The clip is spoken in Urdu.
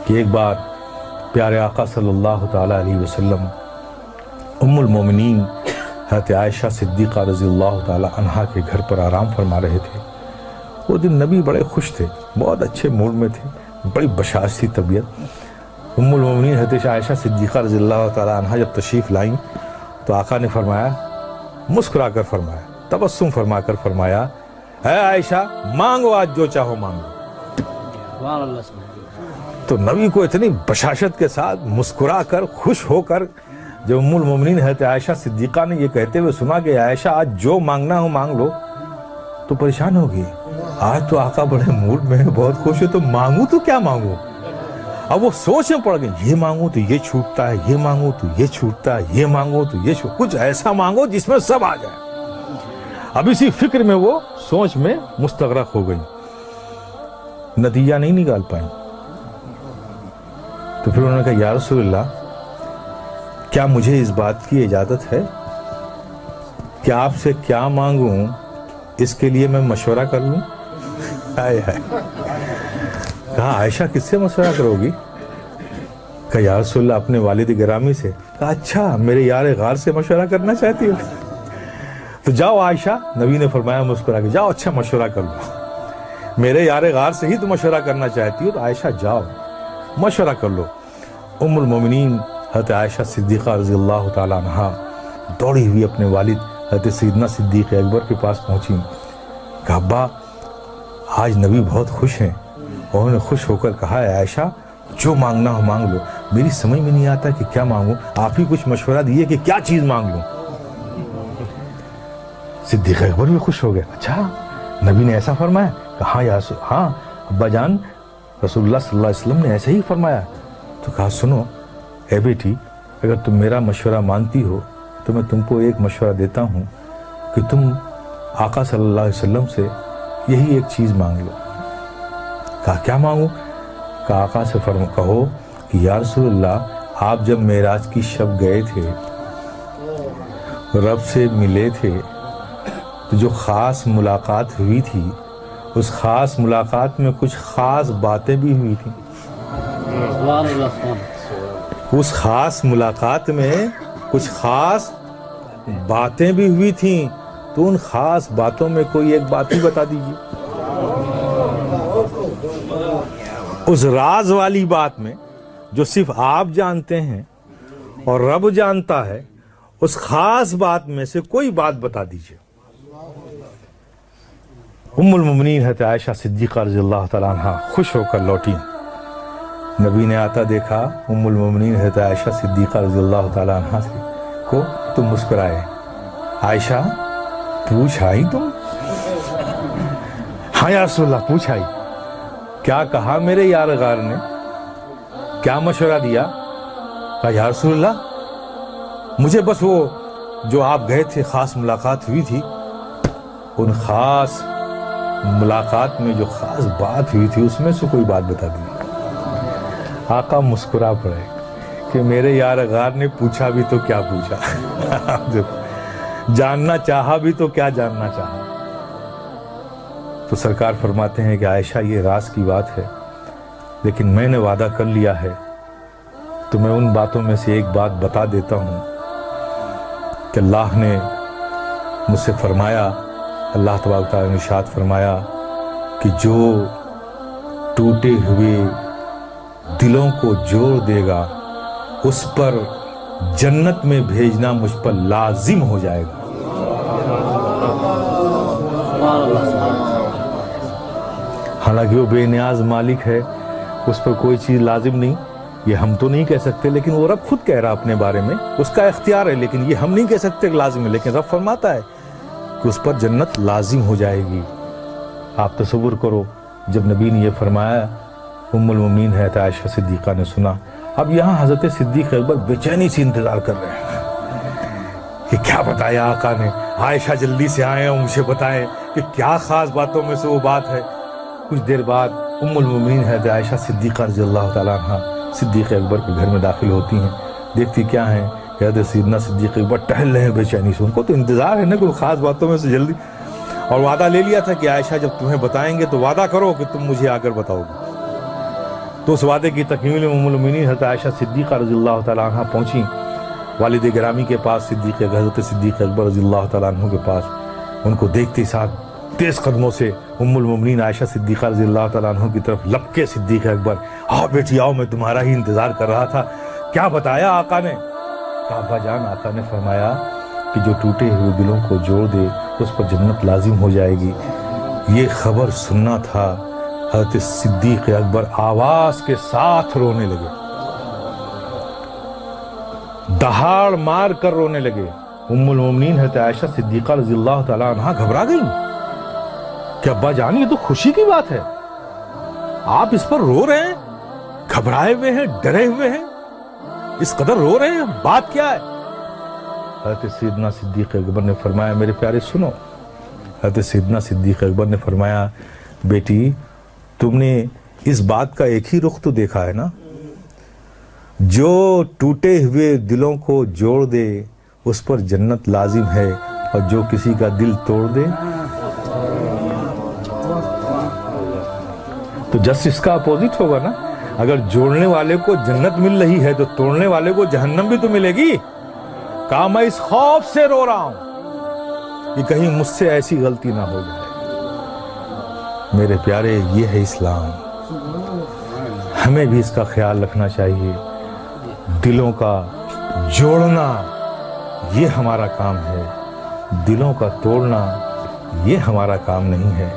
کہ ایک بار پیارے آقا صلی اللہ تعالیٰ علیہ وسلم ام المومنین حضرت عائشہ صدیقہ رضی اللہ تعالیٰ عنہا کے گھر پر آرام فرما رہے تھے۔ وہ دن نبی بڑے خوش تھے، بہت اچھے موڈ میں تھے، بڑی بشاش تھی طبیعت۔ ام المومنین حضرت عائشہ صدیقہ رضی اللہ تعالیٰ عنہا جب تشریف لائیں تو آقا نے فرمایا، مسکرا کر فرمایا، تبسم فرما کر فرمایا، اے عائشہ مانگو آج جو چاہو مانگو۔ تو نبی کو اتنی بشاشت کے ساتھ مسکرا کر خوش ہو کر جب ام المومنین حضرت عائشہ صدیقہ نے یہ کہتے ہوئے سنا کہ عائشہ آج جو مانگنا ہو مانگ لو، تو پریشان ہو گئی۔ آج تو آقا بڑے موڈ میں بہت خوش ہے، تو مانگوں تو کیا مانگوں؟ اب وہ سوچ میں پڑ گئی، یہ مانگوں تو یہ چھوٹتا ہے، یہ مانگوں تو یہ چھوٹتا ہے، یہ مانگوں تو یہ کچھ ایسا مانگو جس میں سب آ جائے۔ اب اسی فکر میں وہ سوچ میں مستغرق ہو گئی، نتیجہ نہیں نکال پائیں۔ تو پھر انہوں نے کہا، یا رسول اللہ کیا مجھے اس بات کی اجازت ہے کہ آپ سے کیا مانگوں اس کے لیے میں مشورہ کر لوں؟ کہا عائشہ کس سے مشورہ کرو گی؟ کہا یا رسول اللہ اپنے والد گرامی سے۔ کہا اچھا میرے یار غار سے مشورہ کرنا چاہتی ہو؟ تو جاؤ عائشہ، نبی نے فرمایا مسکرا کے، جاؤ اچھا مشورہ کر لو، میرے یار غار سے ہی تو مشورہ کرنا چاہتی ہو، تو عائشہ جاؤ مشورہ کر لو۔ ام المومنین حضرت عائشہ صدیقہ رضی اللہ تعالیٰ عنہا دوڑی ہوئی اپنے والد حضرت سیدنا صدیق اکبر کے پاس پہنچی۔ کہا ابا آج نبی بہت خوش ہیں، اور انہوں نے خوش ہو کر کہا ہے عائشہ جو مانگنا ہو مانگ لو، میری سمجھ میں نہیں آتا کہ کیا مانگوں، آپ ہی کچھ مشورہ دیے کہ کیا چیز مانگ لوں۔ صدیق اکبر بھی خوش ہو گئے، اچھا نبی نے ایسا فرمایا؟ کہا ہاں ابا جان رسول اللہ صلی اللہ علیہ وسلم نے ایسے ہی فرمایا۔ تو کہا سنو اے بیٹی، اگر تم میرا مشورہ مانتی ہو تو میں تم کو ایک مشورہ دیتا ہوں کہ تم آقا صلی اللہ علیہ وسلم سے یہی ایک چیز مانگ لو۔ کہا کیا مانگوں؟ کہا آقا سے کہو کہ یا رسول اللہ آپ جب معراج کی شب گئے تھے، رب سے ملے تھے، تو جو خاص ملاقات ہوئی تھی اس خاص ملاقات میں کچھ خاص باتیں بھی ہوئی تھیں۔ اس خاص ملاقات میں کچھ خاص باتیں بھی ہوئی تھیں، تو ان خاص باتوں میں کوئی ایک بات ہی بتا دیجیے۔ اس راز والی بات میں جو صرف آپ جانتے ہیں اور رب جانتا ہے، اس خاص بات میں سے کوئی بات بتا دیجیے۔ ام المومنین حضرت عائشہ صدیقہ رضی اللہ تعالیٰ عنہ خوش ہو کر لوٹی۔ نبی نے آتا دیکھا ام المومنین حضرت عائشہ صدیقہ رضی اللہ تعالیٰ عنہ کو تو مسکرائے، عائشہ پوچھ آئی تم؟ ہاں یا رسول اللہ پوچھ آئی۔ کیا کہا میرے یار غار نے؟ کیا مشورہ دیا؟ کہا یا رسول اللہ مجھے بس وہ جو آپ گئے تھے خاص ملاقات ہوئی تھی، ان خاص ملاقات میں جو خاص بات ہوئی تھی اس میں سے کوئی بات بتا دی۔ آقا مسکرا پڑے کہ میرے یار غار نے پوچھا بھی تو کیا پوچھا، جاننا چاہا بھی تو کیا جاننا چاہا۔ تو سرکار فرماتے ہیں کہ عائشہ یہ راز کی بات ہے، لیکن میں نے وعدہ کر لیا ہے تو میں ان باتوں میں سے ایک بات بتا دیتا ہوں کہ اللہ نے مجھ سے فرمایا، اللہ تبارک تعالیٰ نے ارشاد فرمایا کہ جو ٹوٹے ہوئے دلوں کو جوڑ دے گا اس پر جنت میں بھیجنا مجھ پر لازم ہو جائے گا۔ حالانکہ وہ بے نیاز مالک ہے، اس پر کوئی چیز لازم نہیں، یہ ہم تو نہیں کہہ سکتے، لیکن وہ رب خود کہہ رہا اپنے بارے میں، اس کا اختیار ہے، لیکن یہ ہم نہیں کہہ سکتے کہ لازم ہے، لیکن رب فرماتا ہے کہ اس پر جنت لازم ہو جائے گی۔ آپ تصور کرو جب نبی نے یہ فرمایا، ام المومنین حضرت عائشہ صدیقہ نے سنا۔ اب یہاں حضرت صدیق اکبر بے چینی سے انتظار کر رہے ہیں کہ کیا بتایا آقا نے، عائشہ جلدی سے آئیں اور مجھے بتائیں کہ کیا خاص باتوں میں سے وہ بات ہے۔ کچھ دیر بعد ام المومنین حضرت عائشہ صدیقہ رضی اللہ تعالیٰ عنہ صدیق اکبر کے گھر میں داخل ہوتی ہیں، دیکھتی کیا ہیں، حضرت سیدنا صدیق اکبر ٹہل رہے ہیں بے چینی سے، ان کو تو انتظار ہے نا کوئی خاص باتوں میں سے جلدی، اور وعدہ لے لیا تھا کہ عائشہ جب تمہیں بتائیں گے تو وعدہ کرو کہ تم مجھے آ کر بتاؤ گے۔ تو اس وعدے کی تکمیل میں ام المؤمنین حضرت عائشہ صدیقہ رضی اللہ تعالیٰ عنہ پہنچی والد گرامی کے پاس، حضرت صدیق اکبر رضی اللہ تعالیٰ عنہ کے پاس. ان کو دیکھتے ساتھ تیز قدموں سے ام المؤمنین عائشہ صدیقہ رضی اللہ تعالیٰ عنہ کی طرف لپکے صدیق اکبر. آؤ بیٹی آؤ، میں تمہارا ہی انتظار کر رہا تھا. کیا بتایا آقا نے؟ کہا ابا جان، آقا نے فرمایا کہ جو ٹوٹے ہوئے دلوں کو جوڑ دے اس پر جنت لازم ہو جائے گی. یہ خبر سننا تھا. حضرت صدیق اکبر آواز کے ساتھ رونے لگے، دہاڑ مار کر رونے لگے. ام المؤمنین حضرت عائشہ صدیقہ رضی اللہ تعالیٰ عنہ گھبرا گئیں کہ ابا جان، یہ تو خوشی کی بات ہے، آپ اس پر رو رہے ہیں، گھبرائے ہوئے ہیں، ڈرے ہوئے ہیں، اس قدر رو رہے ہیں، بات کیا ہے؟ حضرت سیدنا صدیق اکبر نے فرمایا میرے پیارے سنو. حضرت سیدنا صدیق اکبر نے فرمایا بیٹی تم نے اس بات کا ایک ہی رخ تو دیکھا ہے نا، جو ٹوٹے ہوئے دلوں کو جوڑ دے اس پر جنت لازم ہے، اور جو کسی کا دل توڑ دے تو جسٹ اس کا اپوزٹ ہوگا نا. اگر جوڑنے والے کو جنت مل رہی ہے تو توڑنے والے کو جہنم بھی تو ملے گی. کہا میں اس خوف سے رو رہا ہوں کہ کہیں مجھ سے ایسی غلطی نہ ہو جائے. میرے پیارے، یہ ہے اسلام. ہمیں بھی اس کا خیال رکھنا چاہیے. دلوں کا جوڑنا یہ ہمارا کام ہے، دلوں کا توڑنا یہ ہمارا کام نہیں ہے.